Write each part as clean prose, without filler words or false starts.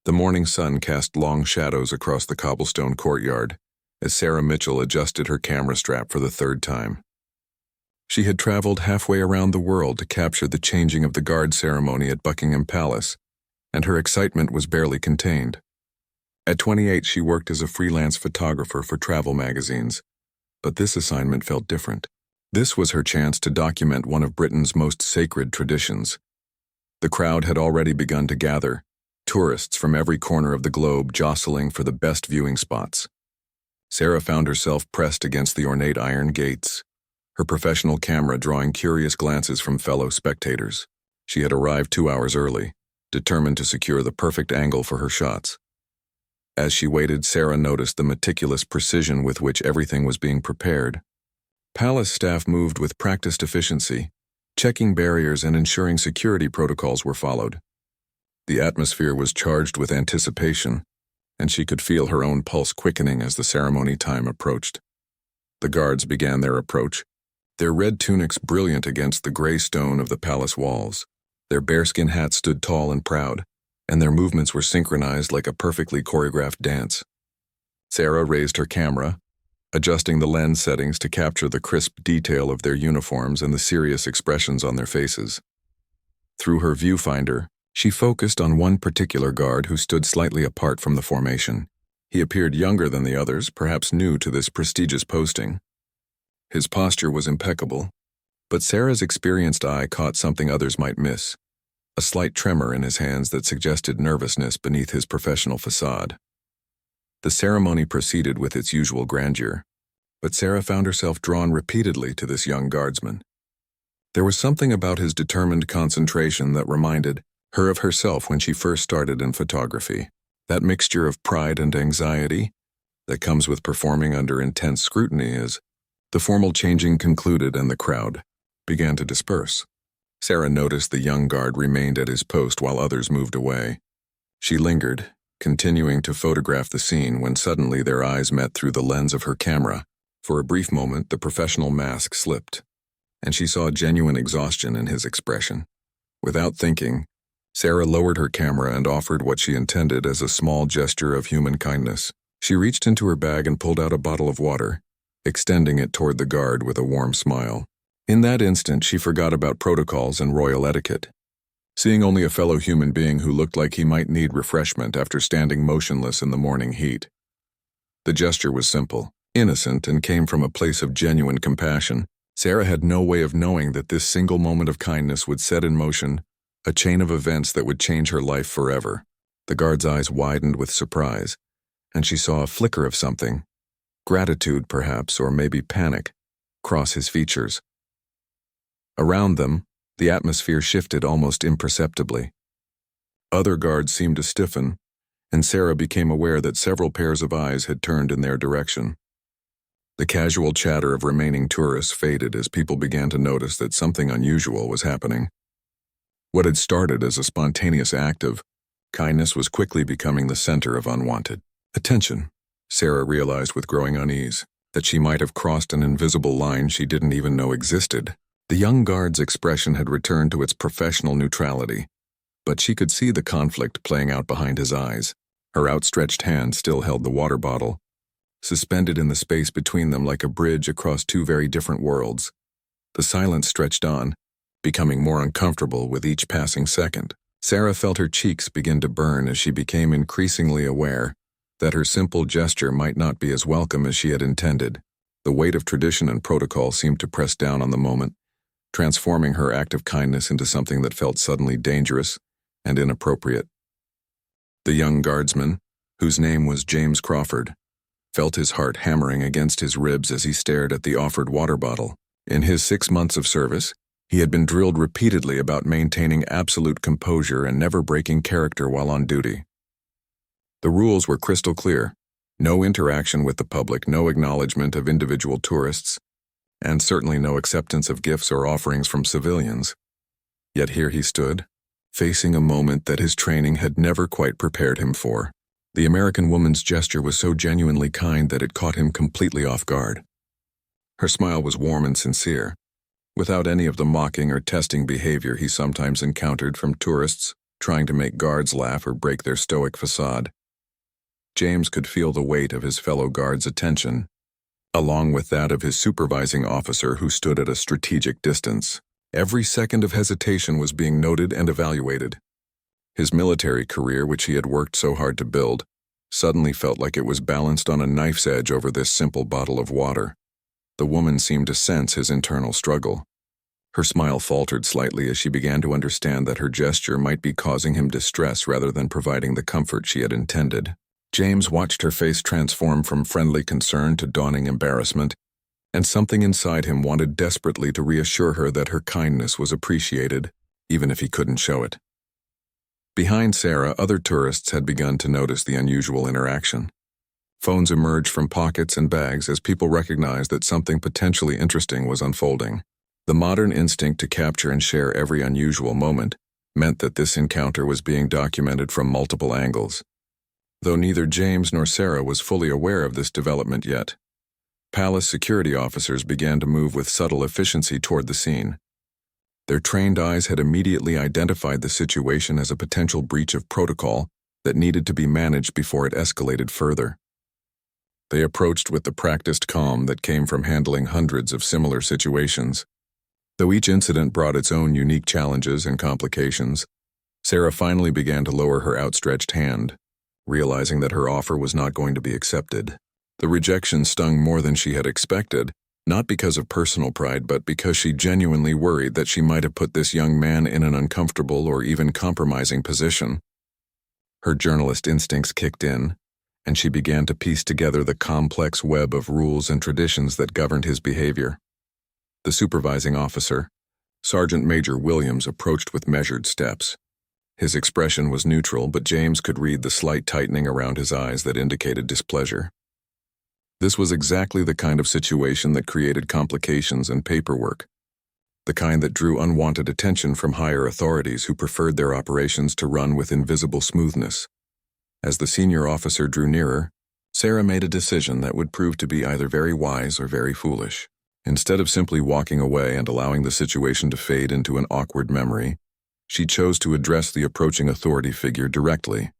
The morning sun cast long shadows across the cobblestone courtyard as Sarah Mitchell adjusted her camera strap for the third time. She had traveled halfway around the world to capture the changing of the guard ceremony at Buckingham Palace, and her excitement was barely contained. At 28, she worked as a freelance photographer for travel magazines, but this assignment felt different. This was her chance to document one of Britain's most sacred traditions. The crowd had already begun to gather, tourists from every corner of the globe jostling for the best viewing spots. Sarah found herself pressed against the ornate iron gates, her professional camera drawing curious glances from fellow spectators. She had arrived 2 hours early, determined to secure the perfect angle for her shots. As she waited, Sarah noticed the meticulous precision with which everything was being prepared. Palace staff moved with practiced efficiency, checking barriers and ensuring security protocols were followed. The atmosphere was charged with anticipation, and she could feel her own pulse quickening as the ceremony time approached. The guards began their approach, their red tunics brilliant against the gray stone of the palace walls. Their bearskin hats stood tall and proud, and their movements were synchronized like a perfectly choreographed dance. Sarah raised her camera, adjusting the lens settings to capture the crisp detail of their uniforms and the serious expressions on their faces. Through her viewfinder, she focused on one particular guard who stood slightly apart from the formation. He appeared younger than the others, perhaps new to this prestigious posting. His posture was impeccable, but Sarah's experienced eye caught something others might miss, a slight tremor in his hands that suggested nervousness beneath his professional facade. The ceremony proceeded with its usual grandeur, but Sarah found herself drawn repeatedly to this young guardsman. There was something about his determined concentration that reminded her of herself when she first started in photography, that mixture of pride and anxiety that comes with performing under intense scrutiny. As the formal changing concluded and the crowd began to disperse, Sarah noticed the young guard remained at his post while others moved away. She lingered, continuing to photograph the scene when suddenly their eyes met through the lens of her camera. For a brief moment, the professional mask slipped, and she saw genuine exhaustion in his expression. Without thinking, Sarah lowered her camera and offered what she intended as a small gesture of human kindness. She reached into her bag and pulled out a bottle of water, extending it toward the guard with a warm smile. In that instant, she forgot about protocols and royal etiquette, seeing only a fellow human being who looked like he might need refreshment after standing motionless in the morning heat. The gesture was simple, innocent, and came from a place of genuine compassion. Sarah had no way of knowing that this single moment of kindness would set in motion a chain of events that would change her life forever. The guard's eyes widened with surprise, and she saw a flicker of something, gratitude perhaps, or maybe panic, cross his features. Around them, the atmosphere shifted almost imperceptibly. Other guards seemed to stiffen, and Sarah became aware that several pairs of eyes had turned in their direction. The casual chatter of remaining tourists faded as people began to notice that something unusual was happening. What had started as a spontaneous act of kindness was quickly becoming the center of unwanted attention. Sarah realized with growing unease that she might have crossed an invisible line she didn't even know existed. The young guard's expression had returned to its professional neutrality, but she could see the conflict playing out behind his eyes. Her outstretched hand still held the water bottle, suspended in the space between them like a bridge across two very different worlds. The silence stretched on, becoming more uncomfortable with each passing second. Sarah felt her cheeks begin to burn as she became increasingly aware that her simple gesture might not be as welcome as she had intended. The weight of tradition and protocol seemed to press down on the moment, transforming her act of kindness into something that felt suddenly dangerous and inappropriate. The young guardsman, whose name was James Crawford, felt his heart hammering against his ribs as he stared at the offered water bottle. In his 6 months of service, he had been drilled repeatedly about maintaining absolute composure and never breaking character while on duty. The rules were crystal clear: no interaction with the public, no acknowledgement of individual tourists, and certainly no acceptance of gifts or offerings from civilians. Yet here he stood, facing a moment that his training had never quite prepared him for. The American woman's gesture was so genuinely kind that it caught him completely off guard. Her smile was warm and sincere, without any of the mocking or testing behavior he sometimes encountered from tourists trying to make guards laugh or break their stoic facade. James could feel the weight of his fellow guards' attention, along with that of his supervising officer who stood at a strategic distance. Every second of hesitation was being noted and evaluated. His military career, which he had worked so hard to build, suddenly felt like it was balanced on a knife's edge over this simple bottle of water. The woman seemed to sense his internal struggle. Her smile faltered slightly as she began to understand that her gesture might be causing him distress rather than providing the comfort she had intended. James watched her face transform from friendly concern to dawning embarrassment, and something inside him wanted desperately to reassure her that her kindness was appreciated, even if he couldn't show it. Behind Sarah, other tourists had begun to notice the unusual interaction. Phones emerged from pockets and bags as people recognized that something potentially interesting was unfolding. The modern instinct to capture and share every unusual moment meant that this encounter was being documented from multiple angles. Though neither James nor Sarah was fully aware of this development yet, palace security officers began to move with subtle efficiency toward the scene. Their trained eyes had immediately identified the situation as a potential breach of protocol that needed to be managed before it escalated further. They approached with the practiced calm that came from handling hundreds of similar situations. Though each incident brought its own unique challenges and complications, Sarah finally began to lower her outstretched hand, realizing that her offer was not going to be accepted. The rejection stung more than she had expected, not because of personal pride, but because she genuinely worried that she might have put this young man in an uncomfortable or even compromising position. Her journalist instincts kicked in, and she began to piece together the complex web of rules and traditions that governed his behavior. The supervising officer, Sergeant Major Williams, approached with measured steps. His expression was neutral, but James could read the slight tightening around his eyes that indicated displeasure. This was exactly the kind of situation that created complications and paperwork, the kind that drew unwanted attention from higher authorities who preferred their operations to run with invisible smoothness. As the senior officer drew nearer, Sarah made a decision that would prove to be either very wise or very foolish. Instead of simply walking away and allowing the situation to fade into an awkward memory, she chose to address the approaching authority figure directly.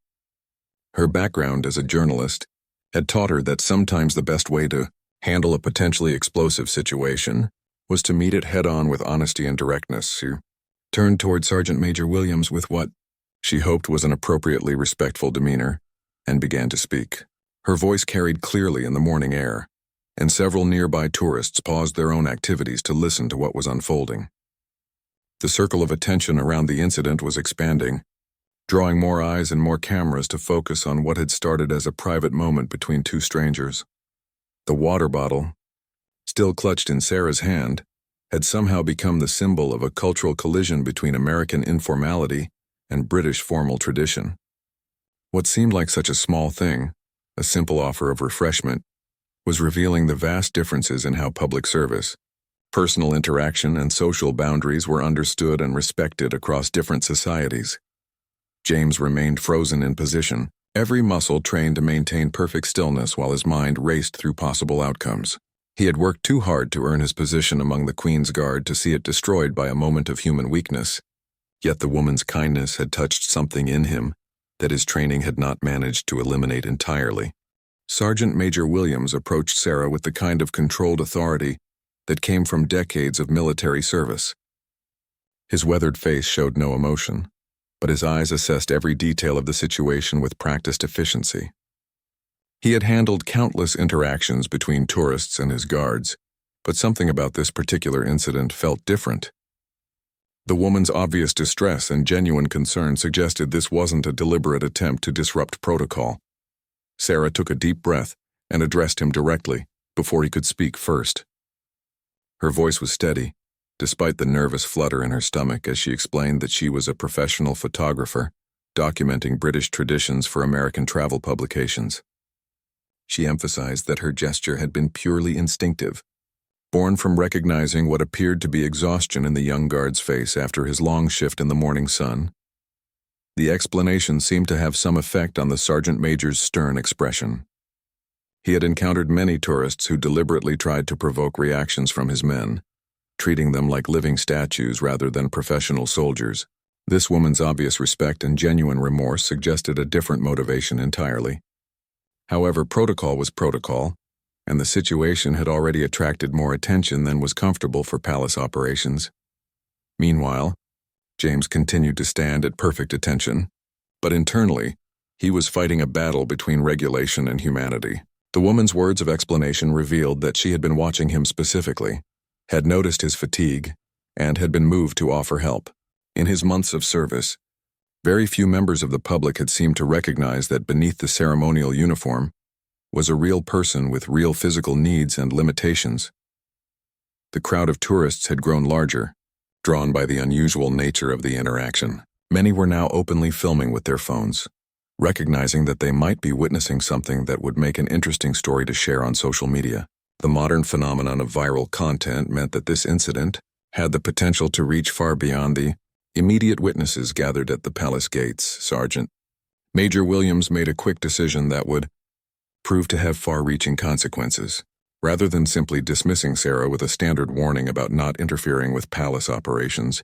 Her background as a journalist had taught her that sometimes the best way to handle a potentially explosive situation was to meet it head-on with honesty and directness. She turned toward Sergeant Major Williams with what she hoped was an appropriately respectful demeanor and began to speak. Her voice carried clearly in the morning air, and several nearby tourists paused their own activities to listen to what was unfolding. The circle of attention around the incident was expanding, drawing more eyes and more cameras to focus on what had started as a private moment between two strangers. The water bottle, still clutched in Sarah's hand, had somehow become the symbol of a cultural collision between American informality and British formal tradition. What seemed like such a small thing, a simple offer of refreshment, was revealing the vast differences in how public service, personal interaction, and social boundaries were understood and respected across different societies. James remained frozen in position, every muscle trained to maintain perfect stillness while his mind raced through possible outcomes. He had worked too hard to earn his position among the Queen's Guard to see it destroyed by a moment of human weakness, yet the woman's kindness had touched something in him that his training had not managed to eliminate entirely. Sergeant Major Williams approached Sarah with the kind of controlled authority that came from decades of military service. His weathered face showed no emotion, but his eyes assessed every detail of the situation with practiced efficiency. He had handled countless interactions between tourists and his guards, but something about this particular incident felt different. The woman's obvious distress and genuine concern suggested this wasn't a deliberate attempt to disrupt protocol. Sarah took a deep breath and addressed him directly before he could speak first. Her voice was steady, despite the nervous flutter in her stomach as she explained that she was a professional photographer, documenting British traditions for American travel publications. She emphasized that her gesture had been purely instinctive, born from recognizing what appeared to be exhaustion in the young guard's face after his long shift in the morning sun. The explanation seemed to have some effect on the sergeant major's stern expression. He had encountered many tourists who deliberately tried to provoke reactions from his men, treating them like living statues rather than professional soldiers. This woman's obvious respect and genuine remorse suggested a different motivation entirely. However, protocol was protocol, and the situation had already attracted more attention than was comfortable for palace operations. Meanwhile, James continued to stand at perfect attention, but internally, he was fighting a battle between regulation and humanity. The woman's words of explanation revealed that she had been watching him specifically, had noticed his fatigue, and had been moved to offer help. In his months of service, very few members of the public had seemed to recognize that beneath the ceremonial uniform was a real person with real physical needs and limitations. The crowd of tourists had grown larger, drawn by the unusual nature of the interaction. Many were now openly filming with their phones, recognizing that they might be witnessing something that would make an interesting story to share on social media. The modern phenomenon of viral content meant that this incident had the potential to reach far beyond the immediate witnesses gathered at the palace gates. Sergeant Major Williams made a quick decision that would prove to have far-reaching consequences. Rather than simply dismissing Sarah with a standard warning about not interfering with palace operations,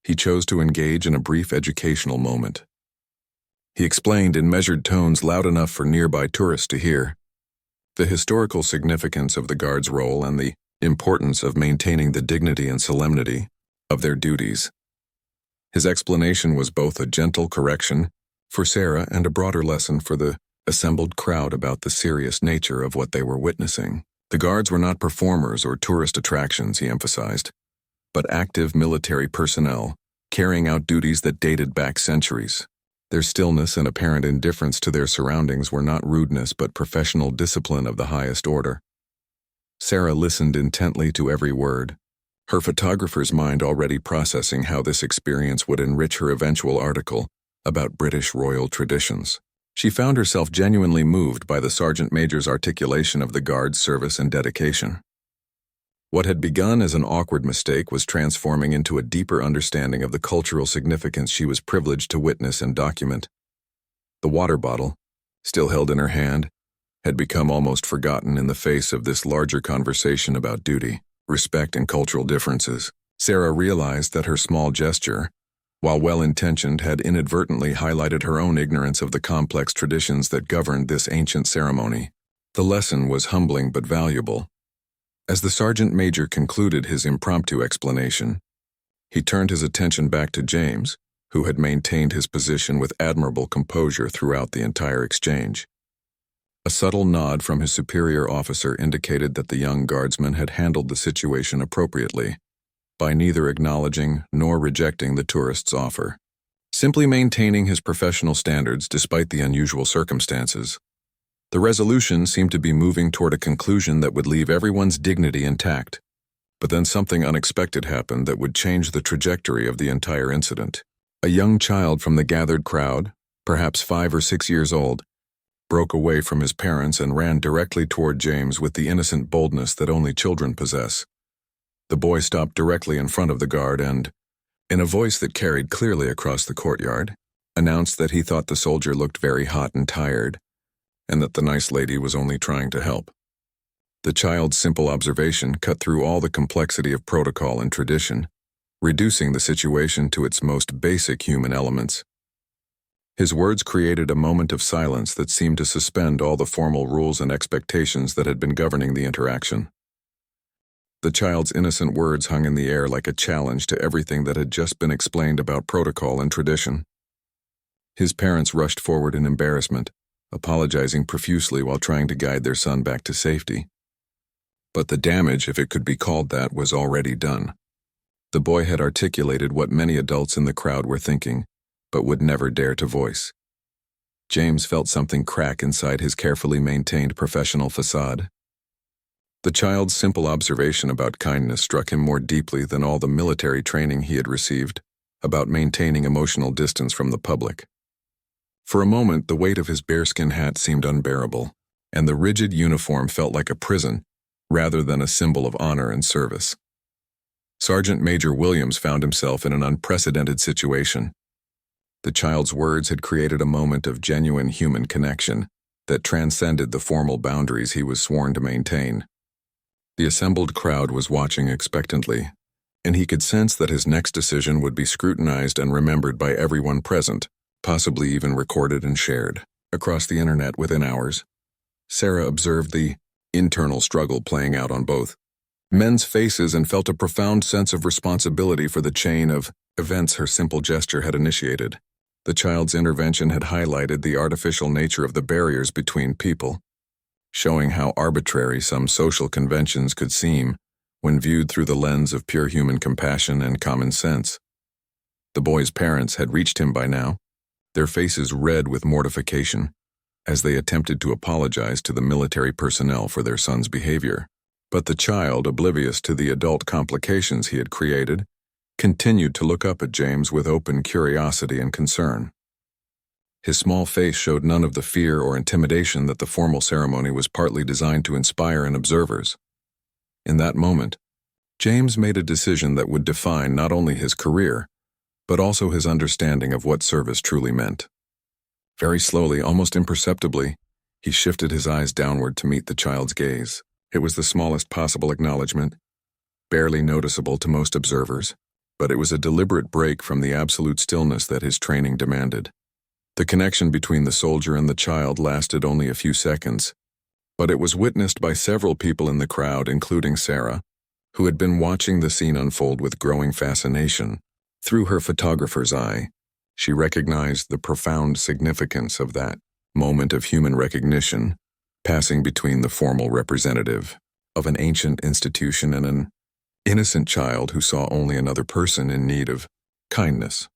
he chose to engage in a brief educational moment. He explained in measured tones loud enough for nearby tourists to hear the historical significance of the guards' role and the importance of maintaining the dignity and solemnity of their duties. His explanation was both a gentle correction for Sarah and a broader lesson for the assembled crowd about the serious nature of what they were witnessing. The guards were not performers or tourist attractions, he emphasized, but active military personnel carrying out duties that dated back centuries. Their stillness and apparent indifference to their surroundings were not rudeness but professional discipline of the highest order. Sarah listened intently to every word, her photographer's mind already processing how this experience would enrich her eventual article about British royal traditions. She found herself genuinely moved by the sergeant major's articulation of the guard's service and dedication. What had begun as an awkward mistake was transforming into a deeper understanding of the cultural significance she was privileged to witness and document. The water bottle, still held in her hand, had become almost forgotten in the face of this larger conversation about duty, respect, and cultural differences. Sarah realized that her small gesture, while well-intentioned, had inadvertently highlighted her own ignorance of the complex traditions that governed this ancient ceremony. The lesson was humbling but valuable. As the sergeant major concluded his impromptu explanation, he turned his attention back to James, who had maintained his position with admirable composure throughout the entire exchange. A subtle nod from his superior officer indicated that the young guardsman had handled the situation appropriately, by neither acknowledging nor rejecting the tourist's offer. Simply maintaining his professional standards despite the unusual circumstances, the resolution seemed to be moving toward a conclusion that would leave everyone's dignity intact. But then something unexpected happened that would change the trajectory of the entire incident. A young child from the gathered crowd, perhaps 5 or 6 years old, broke away from his parents and ran directly toward James with the innocent boldness that only children possess. The boy stopped directly in front of the guard and, in a voice that carried clearly across the courtyard, announced that he thought the soldier looked very hot and tired, and that the nice lady was only trying to help. The child's simple observation cut through all the complexity of protocol and tradition, reducing the situation to its most basic human elements. His words created a moment of silence that seemed to suspend all the formal rules and expectations that had been governing the interaction. The child's innocent words hung in the air like a challenge to everything that had just been explained about protocol and tradition. His parents rushed forward in embarrassment, apologizing profusely while trying to guide their son back to safety. But the damage, if it could be called that, was already done. The boy had articulated what many adults in the crowd were thinking, but would never dare to voice. James felt something crack inside his carefully maintained professional facade. The child's simple observation about kindness struck him more deeply than all the military training he had received about maintaining emotional distance from the public. For a moment, the weight of his bearskin hat seemed unbearable, and the rigid uniform felt like a prison rather than a symbol of honor and service. Sergeant Major Williams found himself in an unprecedented situation. The child's words had created a moment of genuine human connection that transcended the formal boundaries he was sworn to maintain. The assembled crowd was watching expectantly, and he could sense that his next decision would be scrutinized and remembered by everyone present, possibly even recorded and shared across the internet within hours. Sarah observed the internal struggle playing out on both men's faces and felt a profound sense of responsibility for the chain of events her simple gesture had initiated. The child's intervention had highlighted the artificial nature of the barriers between people, showing how arbitrary some social conventions could seem when viewed through the lens of pure human compassion and common sense. The boy's parents had reached him by now, their faces red with mortification, as they attempted to apologize to the military personnel for their son's behavior. But the child, oblivious to the adult complications he had created, continued to look up at James with open curiosity and concern. His small face showed none of the fear or intimidation that the formal ceremony was partly designed to inspire in observers. In that moment, James made a decision that would define not only his career, but also his understanding of what service truly meant. Very slowly, almost imperceptibly, he shifted his eyes downward to meet the child's gaze. It was the smallest possible acknowledgement, barely noticeable to most observers, but it was a deliberate break from the absolute stillness that his training demanded. The connection between the soldier and the child lasted only a few seconds, but it was witnessed by several people in the crowd, including Sarah, who had been watching the scene unfold with growing fascination. Through her photographer's eye, she recognized the profound significance of that moment of human recognition, passing between the formal representative of an ancient institution and an innocent child who saw only another person in need of kindness.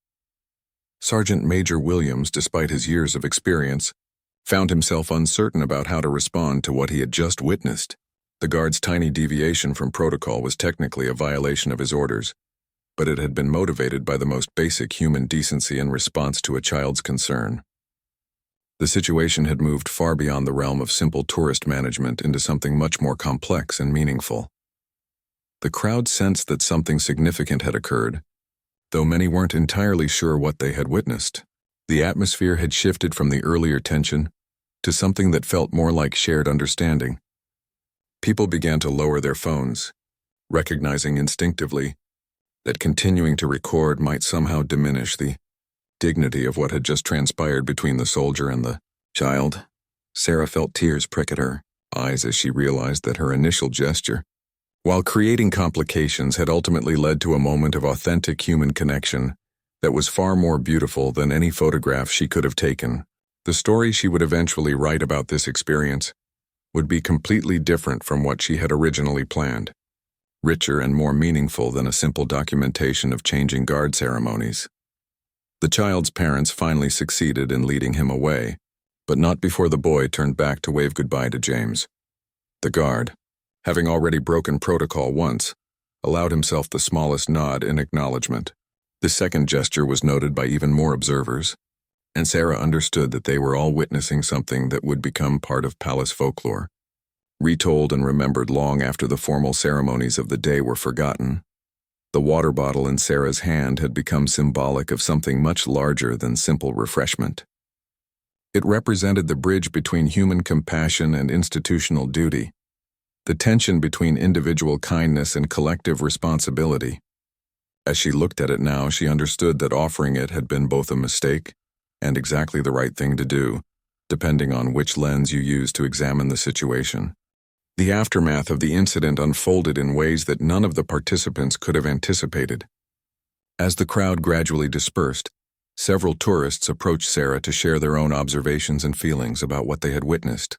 Sergeant Major Williams, despite his years of experience, found himself uncertain about how to respond to what he had just witnessed. The guard's tiny deviation from protocol was technically a violation of his orders, but it had been motivated by the most basic human decency in response to a child's concern. The situation had moved far beyond the realm of simple tourist management into something much more complex and meaningful. The crowd sensed that something significant had occurred, though many weren't entirely sure what they had witnessed. The atmosphere had shifted from the earlier tension to something that felt more like shared understanding. People began to lower their phones, recognizing instinctively that continuing to record might somehow diminish the dignity of what had just transpired between the soldier and the child. Sarah felt tears prick at her eyes as she realized that her initial gesture, while creating complications, had ultimately led to a moment of authentic human connection that was far more beautiful than any photograph she could have taken. The story she would eventually write about this experience would be completely different from what she had originally planned, richer and more meaningful than a simple documentation of changing guard ceremonies. The child's parents finally succeeded in leading him away, but not before the boy turned back to wave goodbye to James. The guard, having already broken protocol once, allowed himself the smallest nod in acknowledgement. The second gesture was noted by even more observers, and Sarah understood that they were all witnessing something that would become part of palace folklore, retold and remembered long after the formal ceremonies of the day were forgotten. The water bottle in Sarah's hand had become symbolic of something much larger than simple refreshment. It represented the bridge between human compassion and institutional duty, the tension between individual kindness and collective responsibility. As she looked at it now, she understood that offering it had been both a mistake and exactly the right thing to do, depending on which lens you use to examine the situation. The aftermath of the incident unfolded in ways that none of the participants could have anticipated. As the crowd gradually dispersed, several tourists approached Sarah to share their own observations and feelings about what they had witnessed.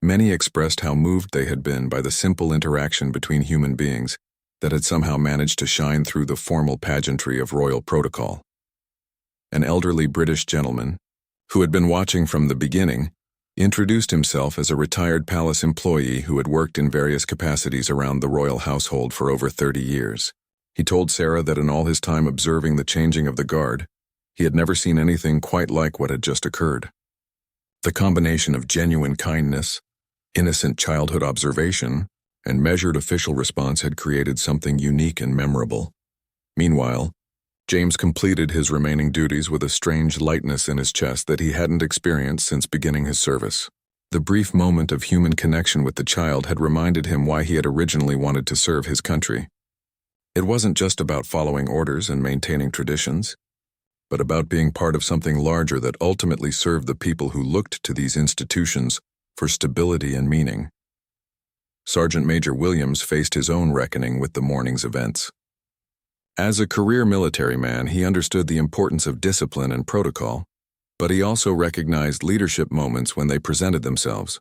Many expressed how moved they had been by the simple interaction between human beings that had somehow managed to shine through the formal pageantry of royal protocol. An elderly British gentleman, who had been watching from the beginning, introduced himself as a retired palace employee who had worked in various capacities around the royal household for over 30 years. He told Sarah that in all his time observing the changing of the guard, he had never seen anything quite like what had just occurred. The combination of genuine kindness, innocent childhood observation, and measured official response had created something unique and memorable. Meanwhile, James completed his remaining duties with a strange lightness in his chest that he hadn't experienced since beginning his service. The brief moment of human connection with the child had reminded him why he had originally wanted to serve his country. It wasn't just about following orders and maintaining traditions, but about being part of something larger that ultimately served the people who looked to these institutions for stability and meaning. Sergeant Major Williams faced his own reckoning with the morning's events. As a career military man, he understood the importance of discipline and protocol, but he also recognized leadership moments when they presented themselves.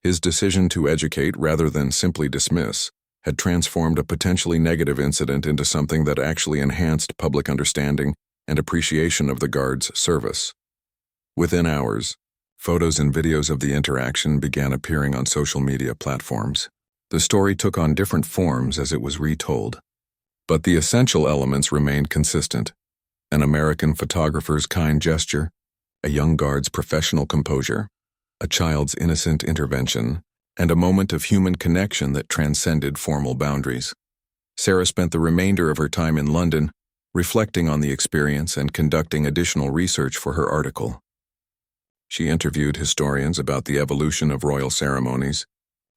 His decision to educate rather than simply dismiss had transformed a potentially negative incident into something that actually enhanced public understanding and appreciation of the Guard's service. Within hours, photos and videos of the interaction began appearing on social media platforms. The story took on different forms as it was retold, but the essential elements remained consistent: an American photographer's kind gesture, a young guard's professional composure, a child's innocent intervention, and a moment of human connection that transcended formal boundaries. Sarah spent the remainder of her time in London, reflecting on the experience and conducting additional research for her article. She interviewed historians about the evolution of royal ceremonies,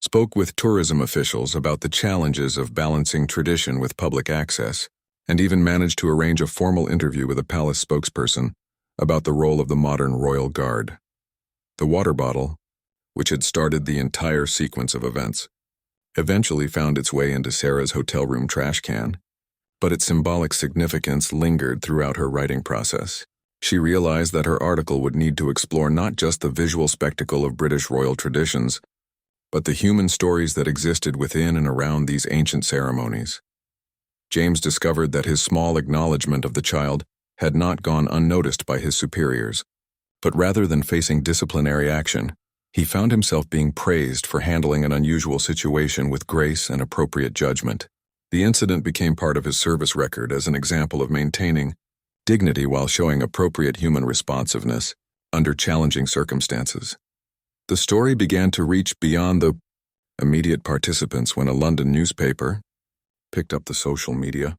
spoke with tourism officials about the challenges of balancing tradition with public access, and even managed to arrange a formal interview with a palace spokesperson about the role of the modern royal guard. The water bottle, which had started the entire sequence of events, eventually found its way into Sarah's hotel room trash can, but its symbolic significance lingered throughout her writing process. She realized that her article would need to explore not just the visual spectacle of British royal traditions, but the human stories that existed within and around these ancient ceremonies. James discovered that his small acknowledgement of the child had not gone unnoticed by his superiors, but rather than facing disciplinary action, he found himself being praised for handling an unusual situation with grace and appropriate judgment. The incident became part of his service record as an example of maintaining dignity while showing appropriate human responsiveness under challenging circumstances. The story began to reach beyond the immediate participants when a London newspaper picked up the social media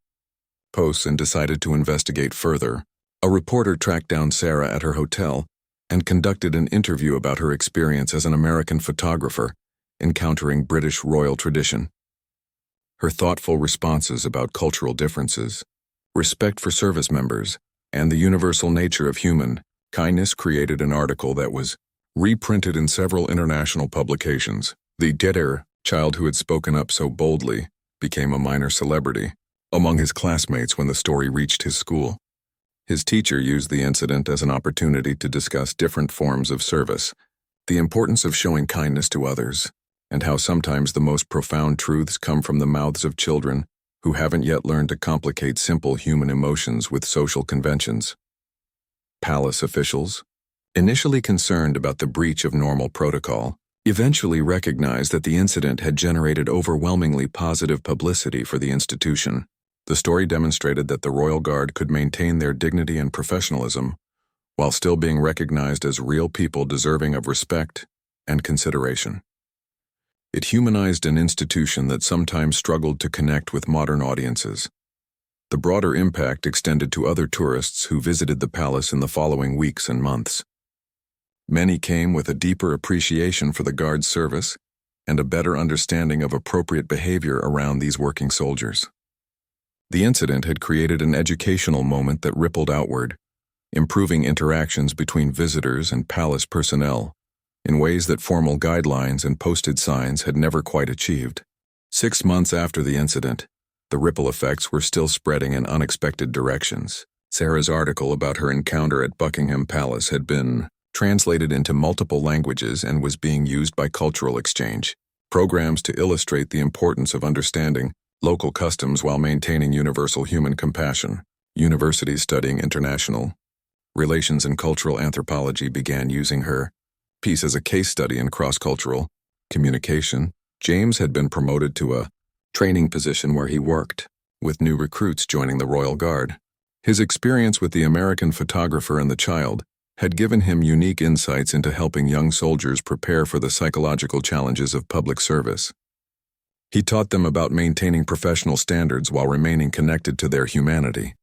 posts and decided to investigate further. A reporter tracked down Sarah at her hotel and conducted an interview about her experience as an American photographer encountering British royal tradition. Her thoughtful responses about cultural differences, respect for service members, and the universal nature of human kindness created an article that was reprinted in several international publications. The child who had spoken up so boldly became a minor celebrity among his classmates when the story reached his school. His teacher used the incident as an opportunity to discuss different forms of service, the importance of showing kindness to others, and how sometimes the most profound truths come from the mouths of children who haven't yet learned to complicate simple human emotions with social conventions. Palace officials, initially concerned about the breach of normal protocol, eventually recognized that the incident had generated overwhelmingly positive publicity for the institution. The story demonstrated that the Royal Guard could maintain their dignity and professionalism while still being recognized as real people deserving of respect and consideration. It humanized an institution that sometimes struggled to connect with modern audiences. The broader impact extended to other tourists who visited the palace in the following weeks and months. Many came with a deeper appreciation for the Guard's service and a better understanding of appropriate behavior around these working soldiers. The incident had created an educational moment that rippled outward, improving interactions between visitors and palace personnel in ways that formal guidelines and posted signs had never quite achieved. 6 months after the incident, the ripple effects were still spreading in unexpected directions. Sarah's article about her encounter at Buckingham Palace had been translated into multiple languages and was being used by cultural exchange programs to illustrate the importance of understanding local customs while maintaining universal human compassion. Universities studying international relations and cultural anthropology began using her piece as a case study in cross-cultural communication. James had been promoted to a training position where he worked with new recruits joining the Royal Guard. His experience with the American photographer and the child had given him unique insights into helping young soldiers prepare for the psychological challenges of public service. He taught them about maintaining professional standards while remaining connected to their humanity,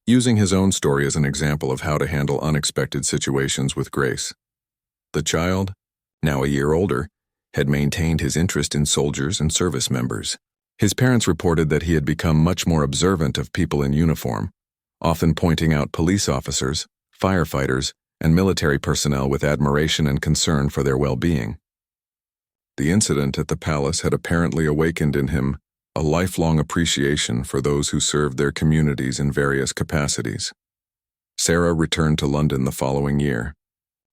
using his own story as an example of how to handle unexpected situations with grace. The child, now a year older, had maintained his interest in soldiers and service members. His parents reported that he had become much more observant of people in uniform, often pointing out police officers, firefighters, and military personnel with admiration and concern for their well-being. The incident at the palace had apparently awakened in him a lifelong appreciation for those who served their communities in various capacities. Sarah returned to London the following year,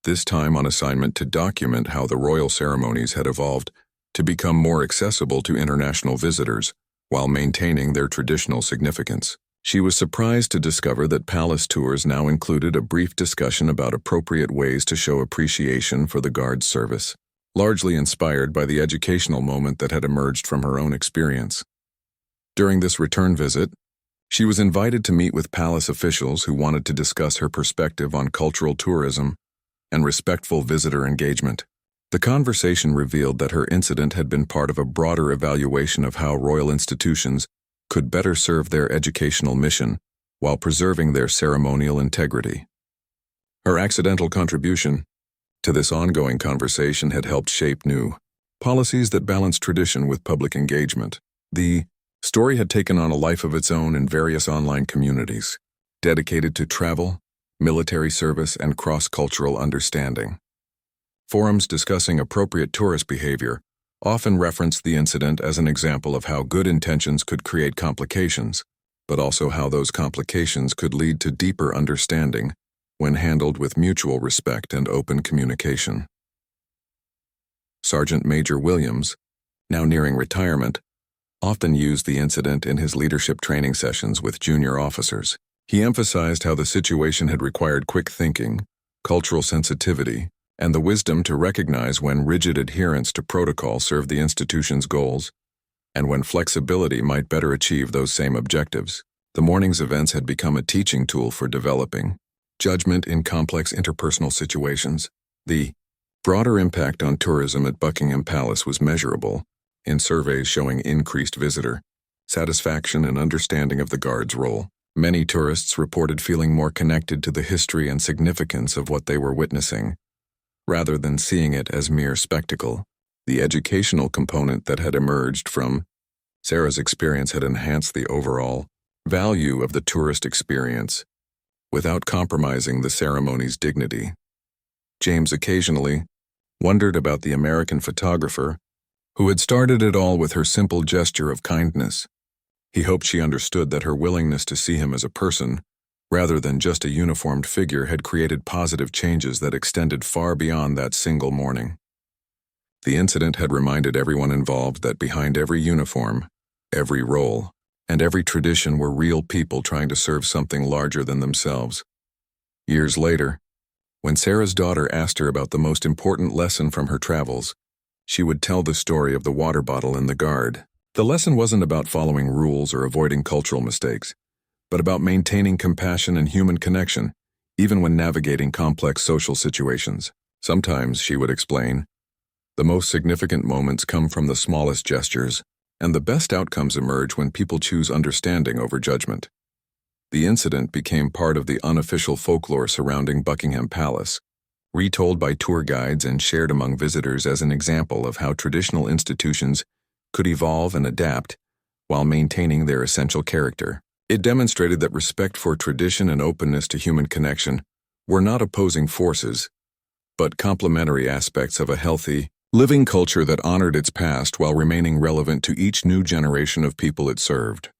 this time on assignment to document how the royal ceremonies had evolved to become more accessible to international visitors while maintaining their traditional significance. She was surprised to discover that palace tours now included a brief discussion about appropriate ways to show appreciation for the Guard's service, largely inspired by the educational moment that had emerged from her own experience. During this return visit, she was invited to meet with palace officials who wanted to discuss her perspective on cultural tourism and respectful visitor engagement. The conversation revealed that her incident had been part of a broader evaluation of how royal institutions could better serve their educational mission while preserving their ceremonial integrity. Her accidental contribution to this ongoing conversation had helped shape new policies that balanced tradition with public engagement. The story had taken on a life of its own in various online communities, dedicated to travel, military service, and cross-cultural understanding. Forums discussing appropriate tourist behavior often referenced the incident as an example of how good intentions could create complications, but also how those complications could lead to deeper understanding when handled with mutual respect and open communication. Sergeant Major Williams, now nearing retirement, often used the incident in his leadership training sessions with junior officers. He emphasized how the situation had required quick thinking, cultural sensitivity, and the wisdom to recognize when rigid adherence to protocol served the institution's goals, and when flexibility might better achieve those same objectives. The morning's events had become a teaching tool for developing judgment in complex interpersonal situations. The broader impact on tourism at Buckingham Palace was measurable, in surveys showing increased visitor satisfaction and understanding of the Guard's role. Many tourists reported feeling more connected to the history and significance of what they were witnessing, rather than seeing it as mere spectacle. The educational component that had emerged from Sarah's experience had enhanced the overall value of the tourist experience, without compromising the ceremony's dignity. James occasionally wondered about the American photographer who had started it all with her simple gesture of kindness. He hoped she understood that her willingness to see him as a person, rather than just a uniformed figure, had created positive changes that extended far beyond that single morning. The incident had reminded everyone involved that behind every uniform, every role, and every tradition were real people trying to serve something larger than themselves. Years later, when Sarah's daughter asked her about the most important lesson from her travels, she would tell the story of the water bottle and the Guard. The lesson wasn't about following rules or avoiding cultural mistakes, but about maintaining compassion and human connection, even when navigating complex social situations. Sometimes, she would explain, the most significant moments come from the smallest gestures, and the best outcomes emerge when people choose understanding over judgment. The incident became part of the unofficial folklore surrounding Buckingham Palace, retold by tour guides and shared among visitors as an example of how traditional institutions could evolve and adapt while maintaining their essential character. It demonstrated that respect for tradition and openness to human connection were not opposing forces, but complementary aspects of a healthy, living culture that honored its past while remaining relevant to each new generation of people it served.